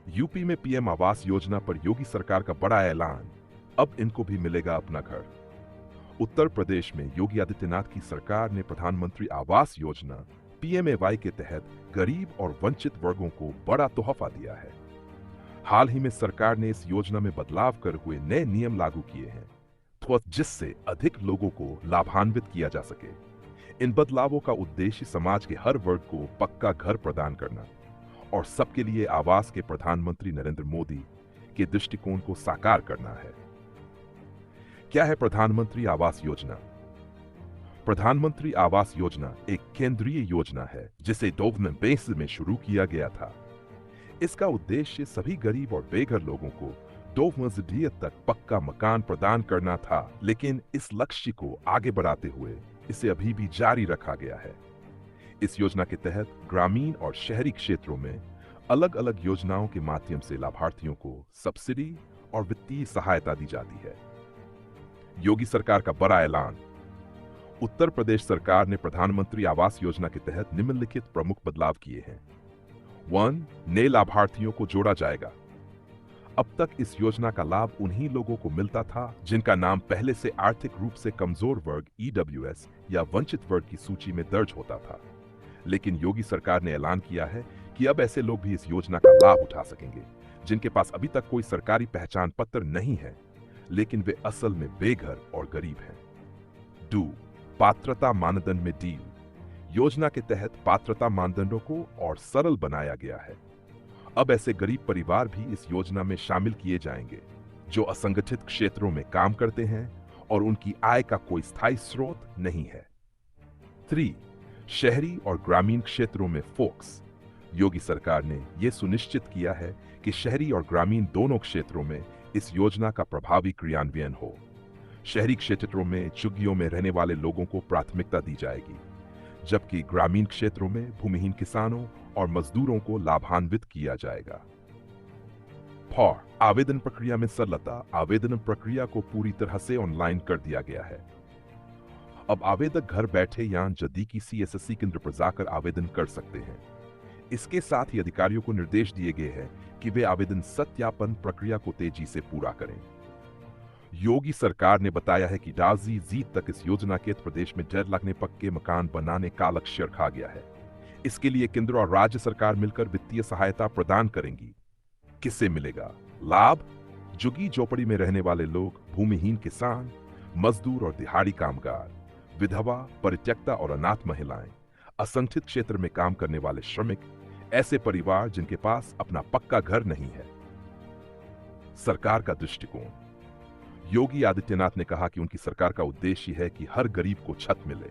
UP में PM Awas Yojana पर योगी सरकार का बड़ा ऐलान, अब इनको भी मिलेगा अपना घर। उत्तर प्रदेश में योगी आदित्यनाथ की सरकार ने प्रधानमंत्री आवास योजना पीएमएवाई के तहत गरीब और वंचित वर्गों को बड़ा तोहफा दिया है। हाल ही में सरकार ने इस योजना में बदलाव कर हुए नए नियम लागू किए हैं, जिससे अधिक लोगों को लाभान्वित किया जा सके। इन बदलावों का उद्देश्य समाज के हर वर्ग को पक्का घर प्रदान करना और सबके लिए आवास के प्रधानमंत्री नरेंद्र मोदी के दृष्टिकोण को साकार करना है। क्या है प्रधानमंत्री आवास योजना? प्रधानमंत्री आवास योजना एक केंद्रीय योजना है जिसे 2022 में शुरू किया गया था। इसका उद्देश्य सभी गरीब और बेघर लोगों को 2 मंजिलियत तक पक्का मकान प्रदान करना था, लेकिन इस लक्ष्य को आगे बढ़ाते हुए इसे अभी भी जारी रखा गया है। इस योजना के तहत ग्रामीण और शहरी क्षेत्रों में अलग अलग योजनाओं के माध्यम से लाभार्थियों को सब्सिडी और वित्तीय सहायता दी जाती है। योगी सरकार का बड़ा ऐलान। उत्तर प्रदेश सरकार ने प्रधानमंत्री आवास योजना के तहत निम्नलिखित प्रमुख बदलाव किए हैं। 1. नए लाभार्थियों को जोड़ा जाएगा। अब तक इस योजना का लाभ उन्हीं लोगों को मिलता था जिनका नाम पहले से आर्थिक रूप से कमजोर वर्ग ईडब्ल्यूएस या वंचित वर्ग की सूची में दर्ज होता था। लेकिन योगी सरकार ने ऐलान किया है कि अब ऐसे लोग भी इस योजना का लाभ उठा सकेंगे जिनके पास अभी तक कोई सरकारी पहचान पत्र नहीं है, लेकिन वे असल में बेघर और गरीब हैं। 2. पात्रता मानदंड में ढील। योजना के तहत पात्रता मानदंडों को और सरल बनाया गया है। अब ऐसे गरीब परिवार भी इस योजना में शामिल किए जाएंगे जो असंगठित क्षेत्रों में काम करते हैं और उनकी आय का कोई स्थायी स्रोत नहीं है। 3. शहरी और ग्रामीण क्षेत्रों में फोकस। योगी सरकार ने यह सुनिश्चित किया है कि शहरी और ग्रामीण दोनों क्षेत्रों में इस योजना का प्रभावी क्रियान्वयन हो। शहरी क्षेत्रों में झुग्गियों में रहने वाले लोगों को प्राथमिकता दी जाएगी, जबकि ग्रामीण क्षेत्रों में भूमिहीन किसानों और मजदूरों को लाभान्वित किया जाएगा। 4. आवेदन प्रक्रिया में सरलता। आवेदन प्रक्रिया को पूरी तरह से ऑनलाइन कर दिया गया है। अब आवेदक घर बैठे या नजदीकी CSSC केंद्र पर जाकर आवेदन कर सकते हैं। इसके साथ ही अधिकारियों को निर्देश दिए गए हैं कि वे आवेदन सत्यापन प्रक्रिया को तेजी से पूरा करें। योगी सरकार ने बताया है कि राजी जीत तक इस योजना के तहत प्रदेश में 1.5 लाख पक्के मकान बनाने का लक्ष्य रखा गया है। इसके लिए केंद्र और राज्य सरकार मिलकर वित्तीय सहायता प्रदान करेंगी। किससे मिलेगा लाभ? झुग्गी झोपड़ी में रहने वाले लोग, भूमिहीन किसान, मजदूर और दिहाड़ी कामगार, विधवा, परित्यक्ता और अनाथ महिलाएं, असंगठित क्षेत्र में काम करने वाले श्रमिक, ऐसे परिवार जिनके पास अपना पक्का घर नहीं है। सरकार का दृष्टिकोण। योगी आदित्यनाथ ने कहा कि उनकी सरकार का उद्देश्य है कि हर गरीब को छत मिले।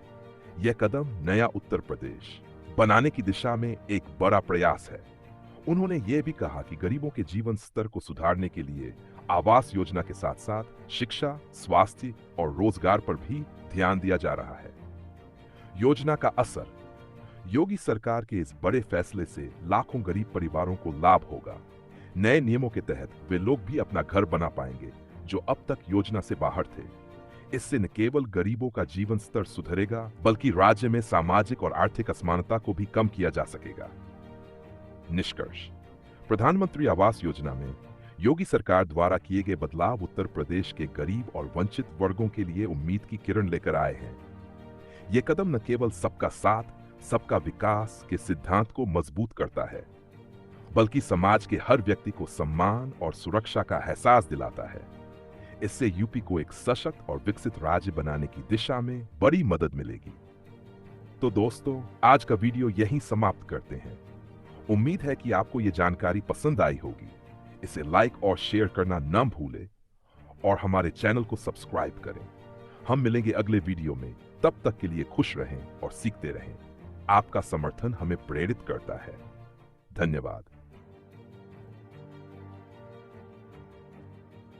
यह कदम नया उत्तर प्रदेश बनाने की दिशा में एक बड़ा प्रयास है। उन्होंने यह भी कहा कि गरीबों के जीवन स्तर को सुधारने के लिए आवास योजना के साथ साथ शिक्षा, स्वास्थ्य और रोजगार पर भी ध्यान दिया जा रहा है। योजना का असर। योगी सरकार के इस बड़े फैसले से लाखों गरीब परिवारों को लाभ होगा। नए नियमों के तहत वे लोग भी अपना घर बना पाएंगे जो अब तक योजना से बाहर थे। इससे न केवल गरीबों का जीवन स्तर सुधरेगा, बल्कि राज्य में सामाजिक और आर्थिक असमानता को भी कम किया जा सकेगा। निष्कर्ष। प्रधानमंत्री आवास योजना में योगी सरकार द्वारा किए गए बदलाव उत्तर प्रदेश के गरीब और वंचित वर्गों के लिए उम्मीद की किरण लेकर आए हैं। ये कदम न केवल सबका साथ, सबका विकास के सिद्धांत को मजबूत करता है, बल्कि समाज के हर व्यक्ति को सम्मान और सुरक्षा का एहसास दिलाता है। इससे यूपी को एक सशक्त और विकसित राज्य बनाने की दिशा में बड़ी मदद मिलेगी। तो दोस्तों, आज का वीडियो यहीं समाप्त करते हैं। उम्मीद है कि आपको ये जानकारी पसंद आई होगी। इसे लाइक और शेयर करना न भूलें और हमारे चैनल को सब्सक्राइब करें। हम मिलेंगे अगले वीडियो में। तब तक के लिए खुश रहें और सीखते रहें। आपका समर्थन हमें प्रेरित करता है। धन्यवाद।